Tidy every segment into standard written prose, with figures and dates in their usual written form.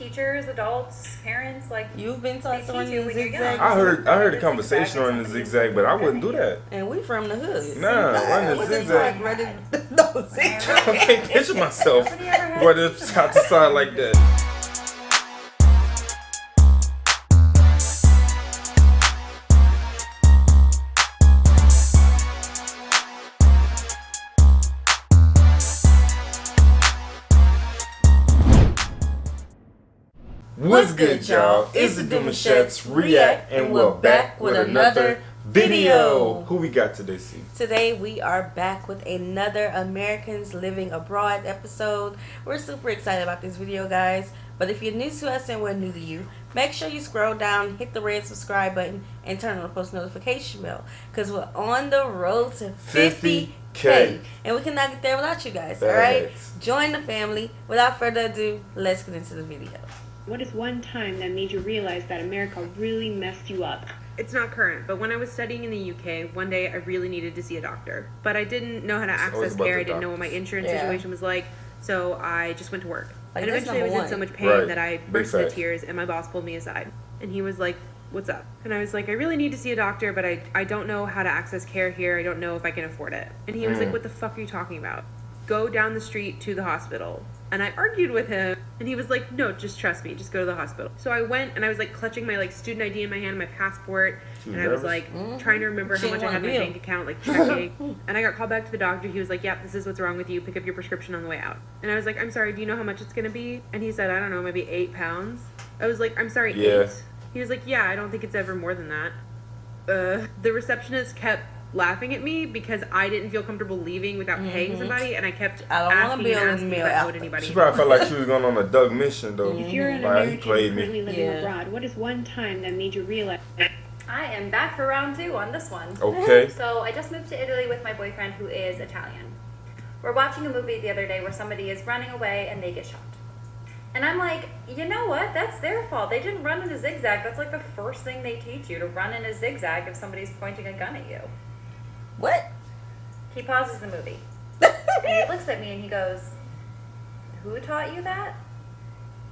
teachers, adults, parents, like you've been taught to run you in when you're zigzag. young. I heard the conversation on the zigzag, but I wouldn't do that. And we from the hood. Nah, running the zigzag. No, zigzag. I can't picture myself running side to side like that. What's good, y'all? It's the Demouchets React, and we're back with another video. Who we got today, C? Today we are back with another Americans Living Abroad episode. We're super excited about this video, guys. But if you're new to us and we're new to you, make sure you scroll down, hit the red subscribe button, and turn on the post notification bell. Because we're on the road to 50K. And we cannot get there without you guys, alright? Join the family. Without further ado, let's get into the video. What is one time that made you realize that America really messed you up? It's not current, but when I was studying in the UK, one day I really needed to see a doctor. But I didn't know how to access care. I didn't know what my insurance situation was like, so I just went to work. Like, and eventually I was in so much pain that I burst into tears, and my boss pulled me aside. And he was like, "What's up?" And I was like, "I really need to see a doctor, but I don't know how to access care here. I don't know if I can afford it." And he was like, "What the fuck are you talking about? Go down the street to the hospital." And I argued with him, and he was like, "No, just trust me, just go to the hospital." So I went, and I was like clutching my like student ID in my hand, my passport, and I was like trying to remember how much I had in my bank account, like checking. And I got called back to the doctor. He was like, "Yep, this is what's wrong with you. Pick up your prescription on the way out." And I was like, "I'm sorry, do you know how much it's gonna be?" And he said, "I don't know, maybe 8 pounds." I was like, "I'm sorry, 8?" He was like, "Yeah, I don't think it's ever more than that." The receptionist kept laughing at me because I didn't feel comfortable leaving without paying somebody, and I kept asking if I owed anybody. She probably felt like she was going on a Doug mission, though. If you're an American currently living abroad, what is one time that made you realize? I am back for round 2 on this one. Okay. So I just moved to Italy with my boyfriend who is Italian. We're watching a movie the other day where somebody is running away and they get shot. And I'm like, you know what? That's their fault. They didn't run in a zigzag. That's like the first thing they teach you, to run in a zigzag if somebody's pointing a gun at you. What? He pauses the movie. And he looks at me and he goes, "Who taught you that?"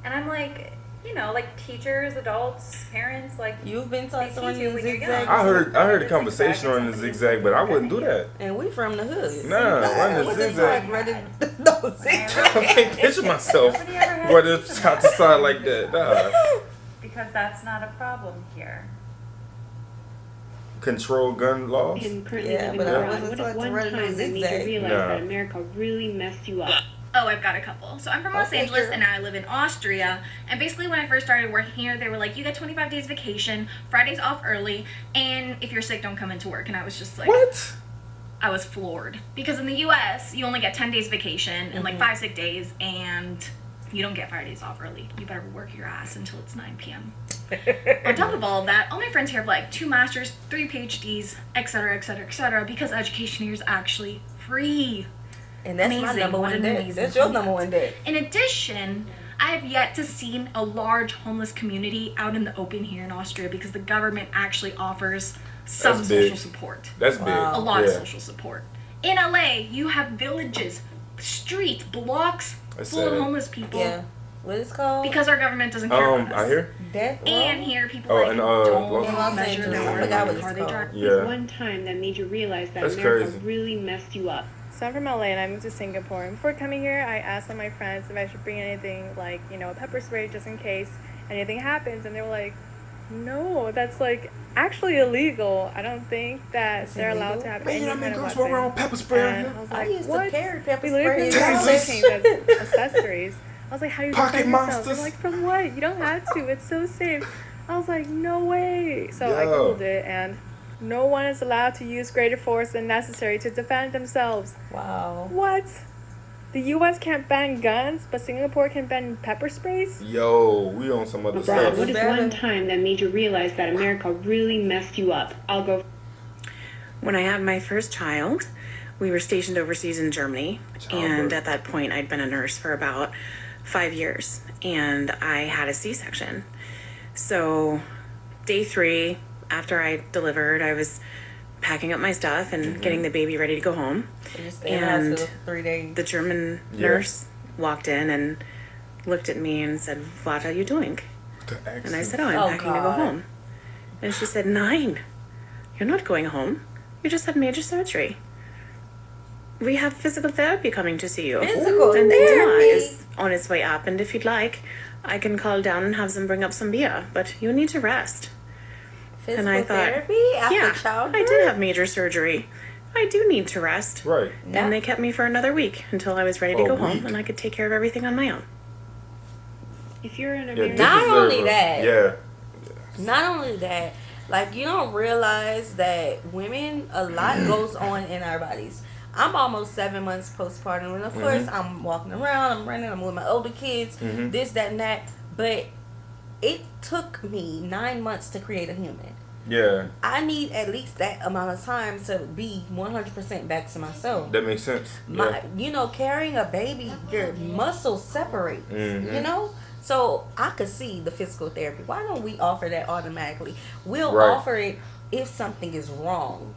And I'm like, you know, like teachers, adults, parents, like you've been taught to run in zigzag. I heard the conversation on the zigzag, but I wouldn't do that. And we from the hood. Nah, running the zigzag. No, zigzag. I can't picture myself running side to side like that. Nah. Because that's not a problem here. Control gun laws? And currently living abroad, what is one time that made you realize that America really messed you up? Oh, I've got a couple. So I'm from Los Angeles, and now I live in Austria. And basically when I first started working here, they were like, you get 25 days vacation, Fridays off early, and if you're sick, don't come into work. And I was just like... What? I was floored. Because in the US, you only get 10 days vacation and like 5 sick days, and you don't get Fridays off early. You better work your ass until it's 9 p.m. On top of all of that, all my friends here have like 2 masters, 3 PhDs, etc., etc., etc., because education here is actually free. And that's my number one day. That's your number one day. In addition, I have yet to see a large homeless community out in the open here in Austria because the government actually offers some social support. That's big. A lot of social support. In LA, you have villages, streets, blocks full of homeless people. Yeah. What is it called? Because our government doesn't care about us. I hear. And here people don't measure their worth by the car they drive. What is one time that made you realize that America really messed you up? So I'm from LA and I moved to Singapore. And before coming here, I asked all my friends if I should bring anything like, you know, pepper spray just in case anything happens. And they were like, "No, that's like actually illegal. I don't think that they're allowed to have any kind of weapon." Around pepper spray. And I was like, I used "What?" to carry pepper We spray. literally as accessories. I was like, "How do you Pocket defend yourself?" monsters. They're like, "From what? You don't have to. It's so safe." I was like, "No way." So I Googled it, and no one is allowed to use greater force than necessary to defend themselves. Wow. What? The U.S. can't ban guns, but Singapore can ban pepper sprays? Yo, we on some other Abroad, stuff. what is one time that made you realize that America really messed you up? I'll go. When I had my first child, we were stationed overseas in Germany. And at that point, I'd been a nurse for about 5 years. And I had a C-section. So day 3, after I delivered, I was packing up my stuff and getting the baby ready to go home. So you stayed in the hospital 3 days. The German nurse walked in and looked at me and said, "What are you doing?" And I said, "Oh, I'm packing to go home." And she said, "9. You're not going home. You just had major surgery. We have physical therapy coming to see you. Physical and therapy is on its way up. And if you'd like, I can call down and have them bring up some beer. But you need to rest." Physical and I thought, therapy after yeah, childbirth? I did have major surgery. I do need to rest. Right. Yeah. And they kept me for another week until I was ready to go home and I could take care of everything on my own. If you're an American, Not only that. Yeah. Not only that, like, you don't realize that women, a lot goes on in our bodies. I'm almost 7 months postpartum, and of course, I'm walking around, I'm running, I'm with my older kids, this, that, and that. But it took me 9 months to create a human. Yeah. I need at least that amount of time to be 100% back to myself. That makes sense. You know, carrying a baby, your muscles separate, you know? So I could see the physical therapy. Why don't we offer that automatically? We'll offer it if something is wrong.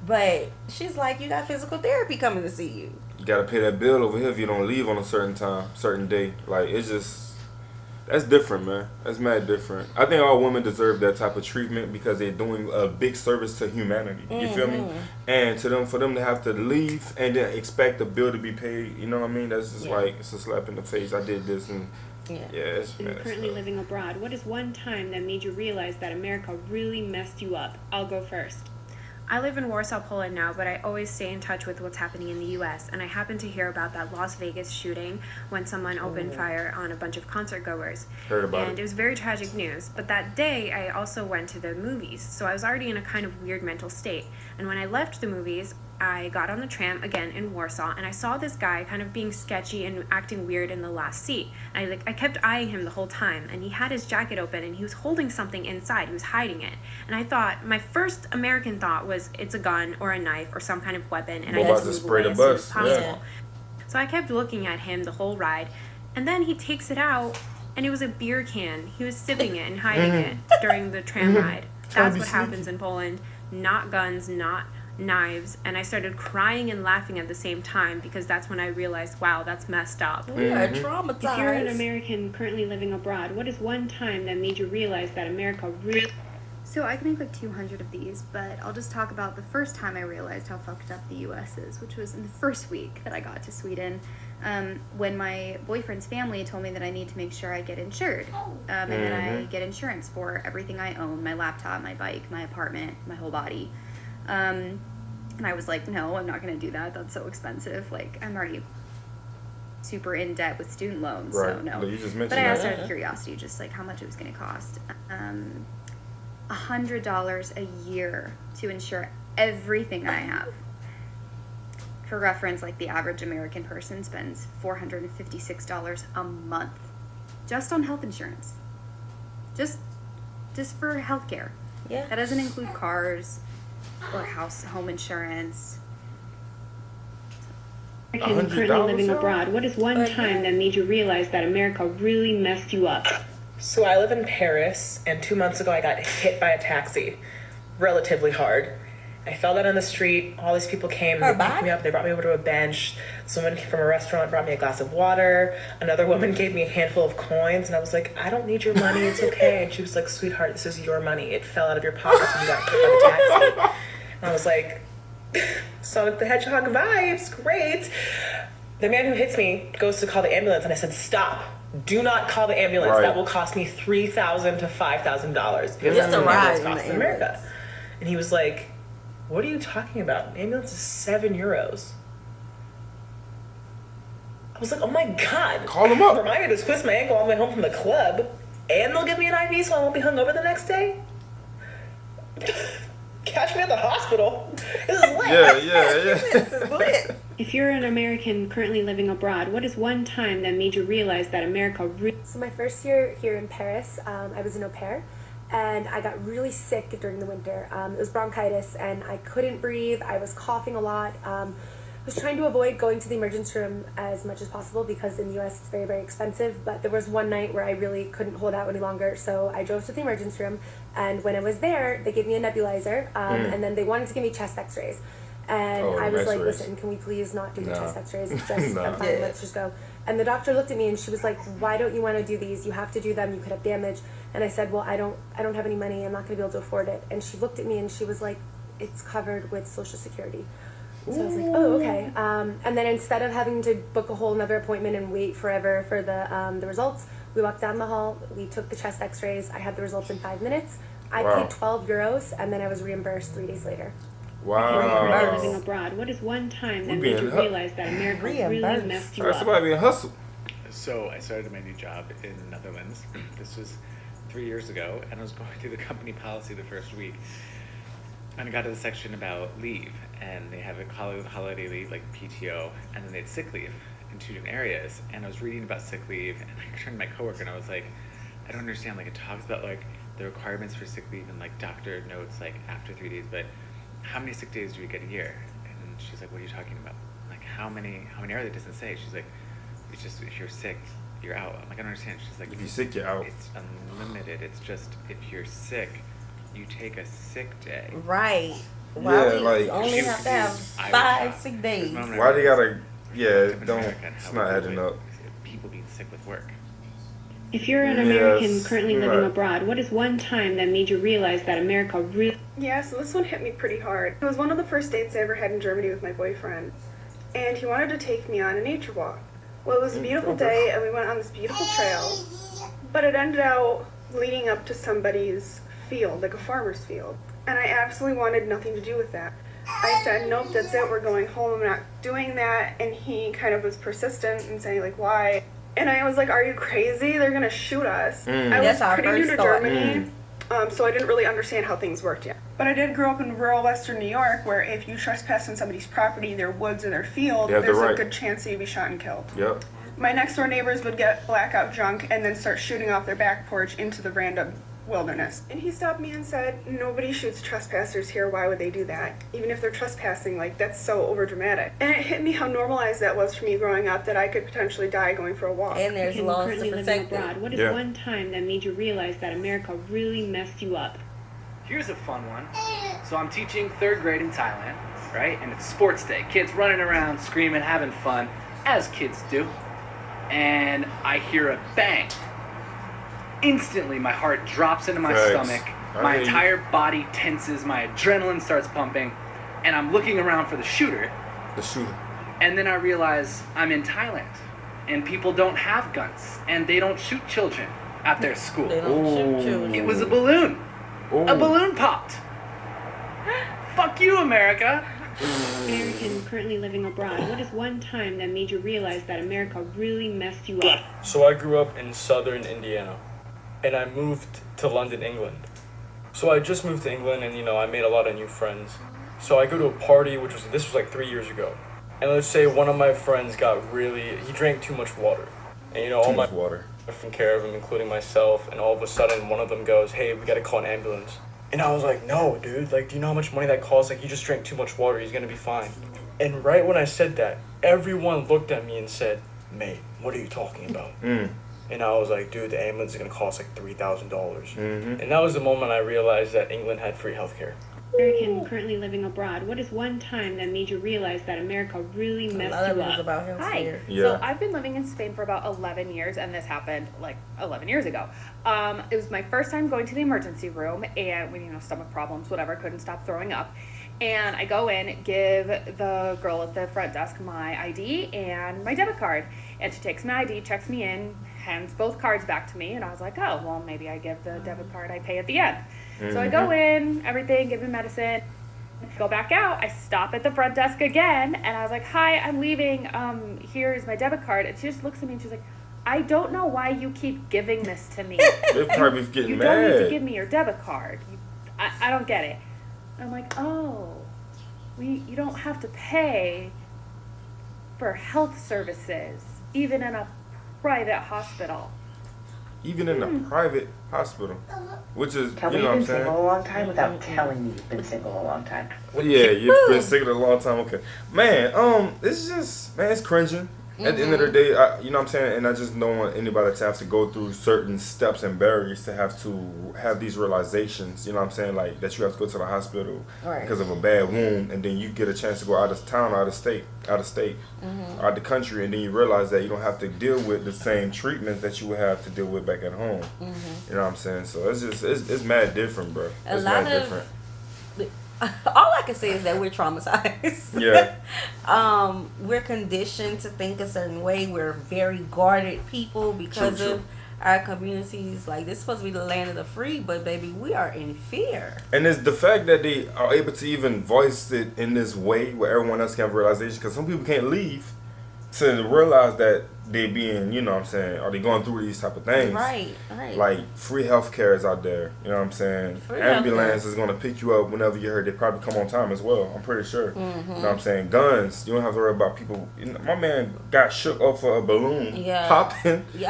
But she's like, you got physical therapy coming to see you. You gotta pay that bill over here if you don't leave on a certain time, certain day. Like, it's just, that's different, man. That's mad different. I think all women deserve that type of treatment because they're doing a big service to humanity. You feel me? And for them to have to leave and then expect the bill to be paid, you know what I mean? That's just like, it's a slap in the face. I did this and it's and you're currently living abroad. What is one time that made you realize that America really messed you up? I'll go first. I live in Warsaw, Poland now, but I always stay in touch with what's happening in the U.S., and I happened to hear about that Las Vegas shooting when someone opened fire on a bunch of concert goers. Heard about and it was very tragic news. But that day, I also went to the movies, so I was already in a kind of weird mental state. And when I left the movies, I got on the tram again in Warsaw, and I saw this guy kind of being sketchy and acting weird in the last seat. And I kept eyeing him the whole time, and he had his jacket open, and he was holding something inside. He was hiding it. And I thought, my first American thought was, it's a gun or a knife or some kind of weapon, and I just moved away as soon as possible. So I kept looking at him the whole ride, and then he takes it out, and it was a beer can. He was sipping it and hiding it during the tram ride. That's what happens in Poland. Not guns, not knives. And I started crying and laughing at the same time because that's when I realized, wow, that's messed up. We are traumatized. If you're an American currently living abroad, what is one time that made you realize that America really... So I can make like 200 of these, but I'll just talk about the first time I realized how fucked up the U.S. is, which was in the first week that I got to Sweden, when my boyfriend's family told me that I need to make sure I get insured, and that I get insurance for everything I own, my laptop, my bike, my apartment, my whole body. And I was like, no, I'm not going to do that. That's so expensive. Like, I'm already super in debt with student loans, so no. But you just mentioned I asked out of curiosity, just like how much it was going to cost. $100 a year to insure everything I have. For reference, like the average American person spends $456 a month just on health insurance. Just for healthcare. Yeah. That doesn't include cars or home insurance. American currently living abroad, what is one time that made you realize that America really messed you up? So I live in Paris, and 2 months ago I got hit by a taxi, relatively hard. I fell down on the street. All these people came, they picked me up, they brought me over to a bench. Someone from a restaurant brought me a glass of water. Another woman gave me a handful of coins, and I was like, I don't need your money, it's okay. And she was like, sweetheart, this is your money. It fell out of your pocket when you got hit by the taxi. And I was like, Sonic the Hedgehog vibes, great. The man who hits me goes to call the ambulance, and I said, stop. Do not call the ambulance. Right. That will cost me $3,000 to $5,000. Because Just a ride costs in America. And he was like, what are you talking about? An ambulance is €7. I was like, oh my God. Call him up. Remind me to twist my ankle on the way home from the club, and they'll give me an IV so I won't be hungover the next day? Catch me at the hospital. This is lit. Yeah. This is lit. If you're an American currently living abroad, what is one time that made you realize that America really... So my first year here in Paris, I was an au pair, and I got really sick during the winter. It was bronchitis, and I couldn't breathe. I was coughing a lot. I was trying to avoid going to the emergency room as much as possible because in the US it's very, very expensive. But there was one night where I really couldn't hold out any longer, so I drove to the emergency room. And when I was there, they gave me a nebulizer, and then they wanted to give me chest x-rays. And I was like, listen, can we please not do the chest x-rays? It's just, I'm fine, let's just go. And the doctor looked at me and she was like, why don't you want to do these? You have to do them. You could have damage. And I said, well, I don't have any money. I'm not going to be able to afford it. And she looked at me and she was like, it's covered with Social Security. So I was like, oh, okay. And then instead of having to book a whole another appointment and wait forever for the results, we walked down the hall. We took the chest x-rays. I had the results in 5 minutes. I paid 12 euros, and then I was reimbursed 3 days later. Wow. Living abroad, what is one time that made you realize that America really messed you up? Somebody being hustled. So I started my new job in the Netherlands. This was 3 years ago, and I was going through the company policy the first week. And I got to the section about leave, and they have a holiday leave, like PTO, and then they had sick leave in 2 different areas. And I was reading about sick leave, and I turned to my coworker, and I was like, I don't understand. Like, it talks about like the requirements for sick leave and like doctor notes like after 3 days, but how many sick days do we get a year? And she's like, what are you talking about? I'm like, how many are they? It doesn't say. She's like, it's just if you're sick, you're out. I'm like, I don't understand. She's like, if you're sick, you're out. It's unlimited. It's just if you're sick, you take a sick day. Right. Why we like only have to have 5 sick days? Why they gotta? Yeah, it's not adding up. People being sick with work. If you're an American currently living abroad, what is one time that made you realize that America really... Yeah, so this one hit me pretty hard. It was one of the first dates I ever had in Germany with my boyfriend, and he wanted to take me on a nature walk. Well, it was a beautiful day, and we went on this beautiful trail, but it ended out leading up to somebody's field, like a farmer's field, and I absolutely wanted nothing to do with that. I said, nope, that's it, we're going home, I'm not doing that, and he kind of was persistent and saying, like, why? And I was like, are you crazy? They're gonna shoot us. I was pretty new to Germany, so I didn't really understand how things worked yet. But I did grow up in rural western New York, where if you trespass on somebody's property, their woods or their field, there's a good chance that you'd be shot and killed. Yep. My next door neighbors would get blackout drunk and then start shooting off their back porch into the random wilderness. And he stopped me and said, nobody shoots trespassers here, why would they do that? Even if they're trespassing, like, that's so overdramatic. And it hit me how normalized that was for me growing up, that I could potentially die going for a walk. And there's laws to protect abroad. What is one time that made you realize that America really messed you up? Here's a fun one. So I'm teaching 3rd grade in Thailand, right? And it's sports day. Kids running around, screaming, having fun, as kids do. And I hear a bang. Instantly, my heart drops into my stomach. My entire body tenses. My adrenaline starts pumping. And I'm looking around for the shooter. And then I realize I'm in Thailand. And people don't have guns. And they don't shoot children at their school. They don't shoot children. It was a balloon. A balloon popped. Fuck you, America. American currently living abroad, what is one time that made you realize that America really messed you up? So I grew up in southern Indiana, and I moved to London, England. So I just moved to England, and I made a lot of new friends. So I go to a party, this was like 3 years ago. And let's say one of my friends he drank too much water. And all my water taking care of him, including myself, and all of a sudden one of them goes, hey, we gotta call an ambulance. And I was like, no, dude, like, do you know how much money that costs? Like, he just drank too much water, he's gonna be fine. And right when I said that, everyone looked at me and said, mate, what are you talking about? And I was like, dude, the ambulance is gonna cost like $3,000. And that was the moment I realized that England had free healthcare. American currently living abroad, what is one time that made you realize that America really messed you up? Hi. So I've been living in Spain for about 11 years, and this happened like 11 years ago. It was my first time going to the emergency room, and with stomach problems, whatever, couldn't stop throwing up. And I go in, give the girl at the front desk my ID and my debit card, and she takes my ID, checks me in, hands both cards back to me, and I was like, oh, well, maybe I give the debit card, I pay at the end. So I go in, everything, give me medicine, go back out, I stop at the front desk again, and I was like, hi, I'm leaving, here's my debit card, and she just looks at me and she's like, I don't know why you keep giving this to me. They're probably getting you mad. don't need to give me your debit card. I don't get it. I'm like, oh, you don't have to pay for health services, even in a private hospital. Even in a private hospital, which is, Tell me what I'm you've been saying? single a long time without telling me you've been single a long time. Yeah, you've been single a long time. Okay, man. It's just, man, it's cringing. At the end of the day, you know what I'm saying? And I just don't want anybody to have to go through certain steps and barriers to have these realizations, you know what I'm saying? Like that you have to go to the hospital because of a bad wound, and then you get a chance to go out of town, out of state, out the country, and then you realize that you don't have to deal with the same treatments that you would have to deal with back at home. You know what I'm saying? So it's just, it's mad different, bro. It's mad different. All I can say is that we're traumatized. Yeah. We're conditioned to think a certain way. We're very guarded people because of our communities. Like, this is supposed to be the land of the free, but baby, we are in fear. And it's the fact that they are able to even voice it in this way where everyone else can have realization, because some people can't leave to realize that they being, you know what I'm saying, are they going through these type of things. Right. Like, free healthcare is out there, you know what I'm saying? Ambulance is going to pick you up whenever you're hurt. They probably come on time as well, I'm pretty sure. You know what I'm saying? Guns, you don't have to worry about people. You know, my man got shook off for a balloon popping, you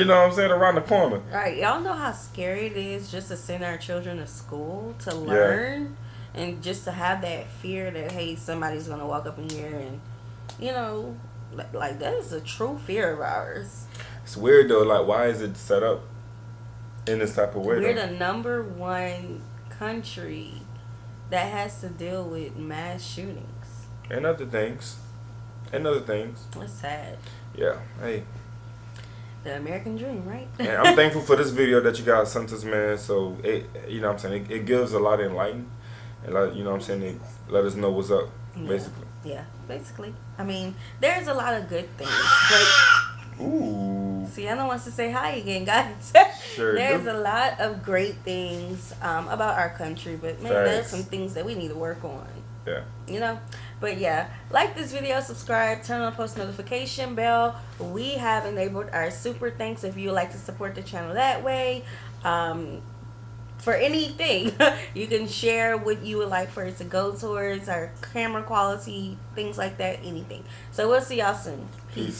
know what I'm saying, around the corner. Right. Y'all know how scary it is just to send our children to school to learn and just to have that fear that, hey, somebody's going to walk up in here and, you know, like, that is a true fear of ours. It's weird though. Like, why is it set up in this type of way? We're the number one country that has to deal with mass shootings and other things. It's sad. Yeah. Hey. The American dream, right? And I'm thankful for this video that you guys sent us, man. So it, you know what I'm saying, it gives a lot of enlightenment, and you know what I'm saying, it let us know what's up, basically. Yeah, basically. I mean, there's a lot of good things. But Sienna wants to say hi again, guys. There's a lot of great things about our country, but man, there's some things that we need to work on. Yeah. You know? But yeah, like this video, subscribe, turn on post notification bell. We have enabled our super thanks if you would like to support the channel that way. For anything, you can share what you would like for it to go towards, our camera quality, things like that, anything. So we'll see y'all soon. Peace.